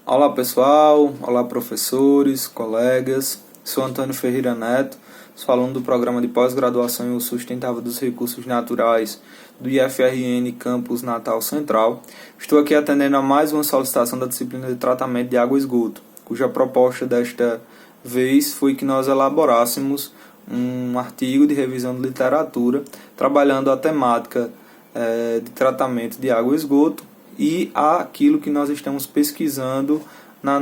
Olá pessoal, olá professores, colegas, sou Antônio Ferreira Neto, sou aluno do programa de pós-graduação em uso sustentável dos recursos naturais do IFRN Campus Natal Central. Estou aqui atendendo a mais uma solicitação da disciplina de tratamento de água e esgoto, cuja proposta desta vez foi que nós elaborássemos um artigo de revisão de literatura trabalhando a temática de tratamento de água e esgoto e aquilo que nós estamos pesquisando nas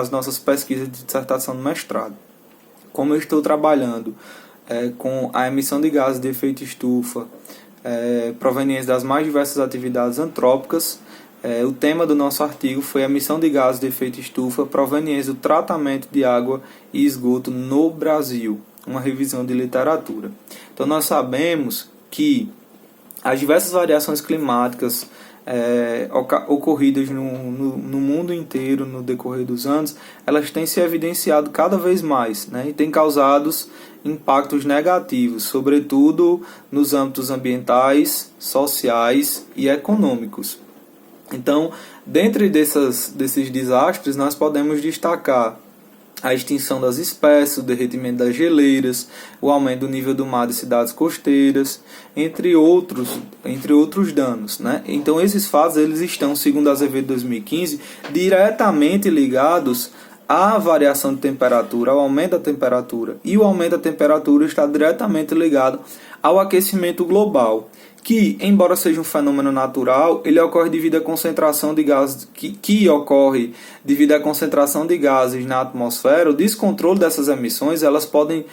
nossas pesquisas de dissertação do mestrado. Como eu estou trabalhando com a emissão de gases de efeito estufa provenientes das mais diversas atividades antrópicas, o tema do nosso artigo foi a emissão de gases de efeito estufa provenientes do tratamento de água e esgoto no Brasil, uma revisão de literatura. Então nós sabemos que as diversas variações climáticas ocorridas no mundo inteiro no decorrer dos anos, elas têm se evidenciado cada vez mais, né, e têm causado impactos negativos, sobretudo nos âmbitos ambientais, sociais e econômicos. Então, dentre desses desastres, nós podemos destacar a extinção das espécies, o derretimento das geleiras, o aumento do nível do mar de cidades costeiras, entre outros danos, né? Então esses fatos eles estão, segundo a Azevedo 2015, diretamente ligados à variação de temperatura, ao aumento da temperatura. E o aumento da temperatura está diretamente ligado ao aquecimento global, que, embora seja um fenômeno natural, ele ocorre devido à concentração de gases que ocorre devido à concentração de gases na atmosfera. O descontrole dessas emissões elas podem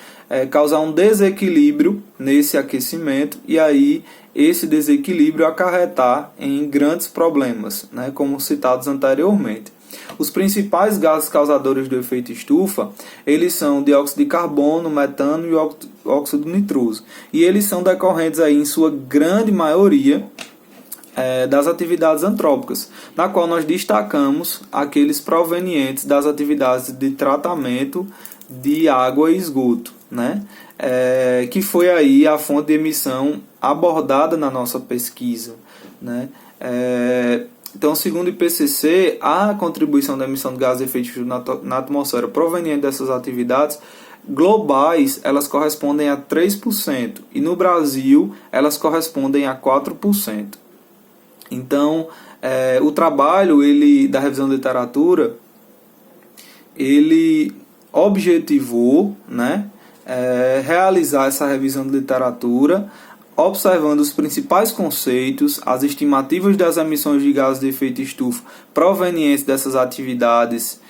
causar um desequilíbrio nesse aquecimento e aí esse desequilíbrio acarretar em grandes problemas, né, como citados anteriormente. Os principais gases causadores do efeito estufa, eles são o dióxido de carbono, metano e o óxido nitroso. E eles são decorrentes aí, em sua grande maioria, das atividades antrópicas, na qual nós destacamos aqueles provenientes das atividades de tratamento de água e esgoto, né? Que foi aí a fonte de emissão abordada na nossa pesquisa, né? Então, segundo o IPCC, a contribuição da emissão de gases de efeito estufa na atmosfera proveniente dessas atividades globais, elas correspondem a 3%, e no Brasil elas correspondem a 4%. Então, o trabalho da revisão de literatura, ele objetivou, né, realizar essa revisão de literatura observando os principais conceitos, as estimativas das emissões de gases de efeito estufa provenientes dessas atividades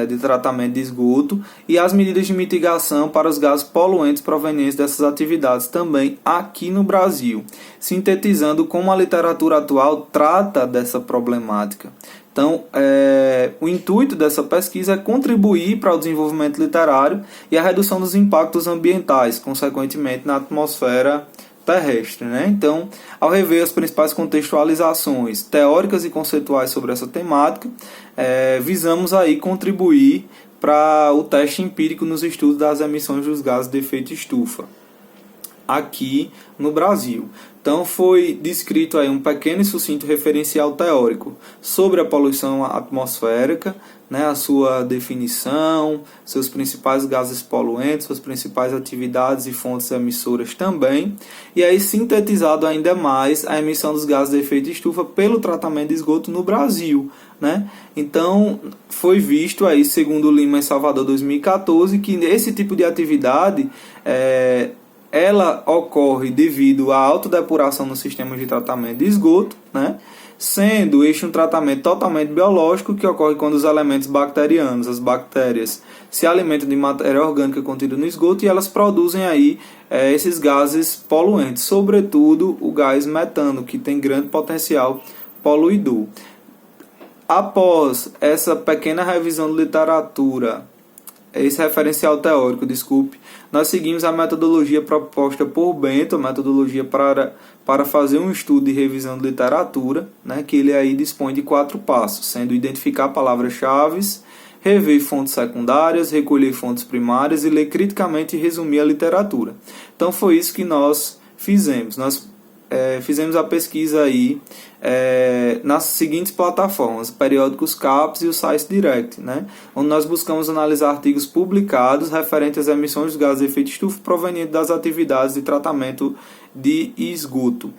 de tratamento de esgoto e as medidas de mitigação para os gases poluentes provenientes dessas atividades também aqui no Brasil, sintetizando como a literatura atual trata dessa problemática. Então, o intuito dessa pesquisa é contribuir para o desenvolvimento literário e a redução dos impactos ambientais, consequentemente na atmosfera terrestre, né? Então, ao rever as principais contextualizações teóricas e conceituais sobre essa temática, visamos aí contribuir para o teste empírico nos estudos das emissões dos gases de efeito estufa aqui no Brasil. Então foi descrito aí um pequeno e sucinto referencial teórico sobre a poluição atmosférica, né, a sua definição, seus principais gases poluentes, suas principais atividades e fontes emissoras também, e aí sintetizado ainda mais a emissão dos gases de efeito estufa pelo tratamento de esgoto no Brasil, né? Então foi visto aí, segundo Lima e Salvador 2014, que esse tipo de atividade ela ocorre devido à autodepuração no sistema de tratamento de esgoto, né? Sendo este um tratamento totalmente biológico que ocorre quando os elementos bacterianos, as bactérias, se alimentam de matéria orgânica contida no esgoto e elas produzem aí esses gases poluentes, sobretudo o gás metano, que tem grande potencial poluidor. Após essa pequena revisão de literatura, esse referencial teórico, nós seguimos a metodologia proposta por Bento, a metodologia para fazer um estudo de revisão de literatura, né, que ele aí dispõe de 4 passos, sendo identificar palavras-chave, rever fontes secundárias, recolher fontes primárias e ler criticamente e resumir a literatura. Então foi isso que nós fizemos. Nós fizemos a pesquisa aí nas seguintes plataformas: Periódicos CAPES e o Science Direct, né? Onde nós buscamos analisar artigos publicados referentes às emissões de gases de efeito estufa provenientes das atividades de tratamento de esgoto.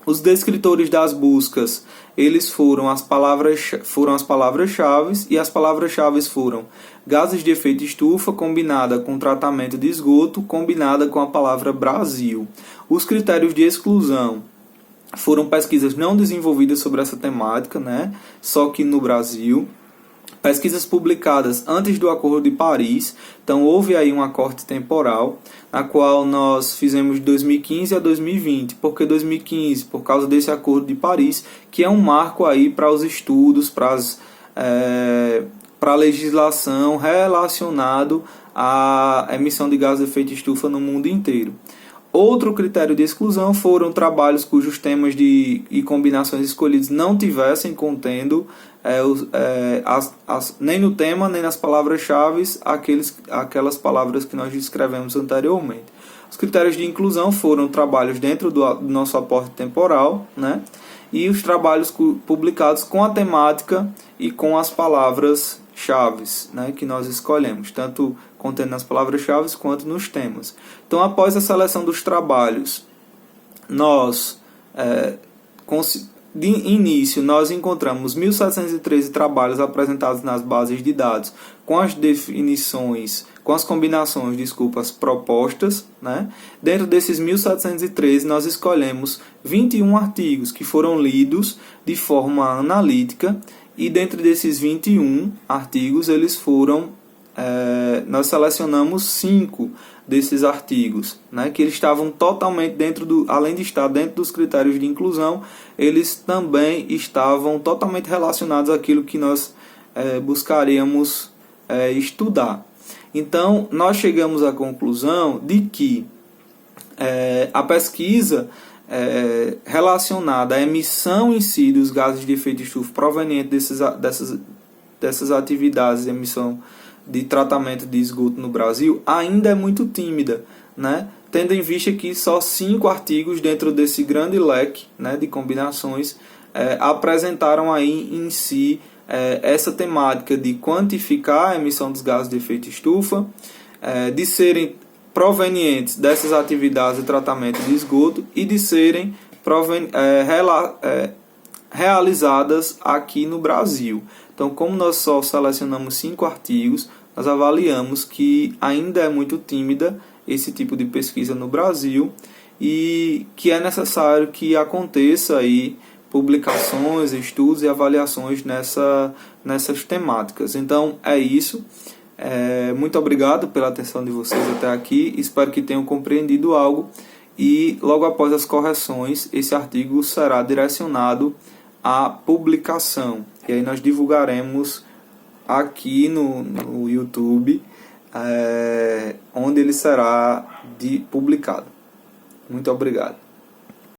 Os descritores das buscas, eles foram as palavras-chave, e as palavras-chave foram gases de efeito estufa combinada com tratamento de esgoto combinada com a palavra Brasil. Os critérios de exclusão foram pesquisas não desenvolvidas sobre essa temática, né? Só que no Brasil. Pesquisas publicadas antes do Acordo de Paris, então houve aí um acorte temporal, na qual nós fizemos de 2015 a 2020. Por que 2015? Por causa desse Acordo de Paris, que é um marco aí para os estudos, para a legislação relacionado à emissão de gases de efeito estufa no mundo inteiro. Outro critério de exclusão foram trabalhos cujos temas e combinações escolhidos não tivessem contendo nem no tema, nem nas palavras-chave aquelas palavras que nós descrevemos anteriormente. Os critérios de inclusão foram trabalhos dentro do nosso aporte temporal, né? E os trabalhos publicados com a temática e com as palavras-chave, né, que nós escolhemos, tanto contendo nas palavras-chave quanto nos temas. Então, após a seleção dos trabalhos, de início, nós encontramos 1.713 trabalhos apresentados nas bases de dados com as definições, com as combinações, propostas, né? Dentro desses 1.713, nós escolhemos 21 artigos que foram lidos de forma analítica, e dentro desses 21 artigos, nós selecionamos 5 desses artigos, né, que eles estavam totalmente além de estar dentro dos critérios de inclusão, eles também estavam totalmente relacionados àquilo que nós buscaríamos estudar. Então, nós chegamos à conclusão de que a pesquisa relacionada à emissão em si dos gases de efeito estufa provenientes dessas atividades de emissão de tratamento de esgoto no Brasil ainda é muito tímida, né? Tendo em vista que só 5 artigos dentro desse grande leque, né, de combinações apresentaram aí em si essa temática de quantificar a emissão dos gases de efeito estufa, de serem provenientes dessas atividades de tratamento de esgoto e de serem realizadas aqui no Brasil. Então, como nós só selecionamos 5 artigos, nós avaliamos que ainda é muito tímida esse tipo de pesquisa no Brasil e que é necessário que aconteça aí publicações, estudos e avaliações nessas temáticas. Então, é isso. Muito obrigado pela atenção de vocês até aqui. Espero que tenham compreendido algo e logo após as correções, esse artigo será direcionado à publicação. E aí nós divulgaremos aqui no YouTube, onde ele será publicado. Muito obrigado.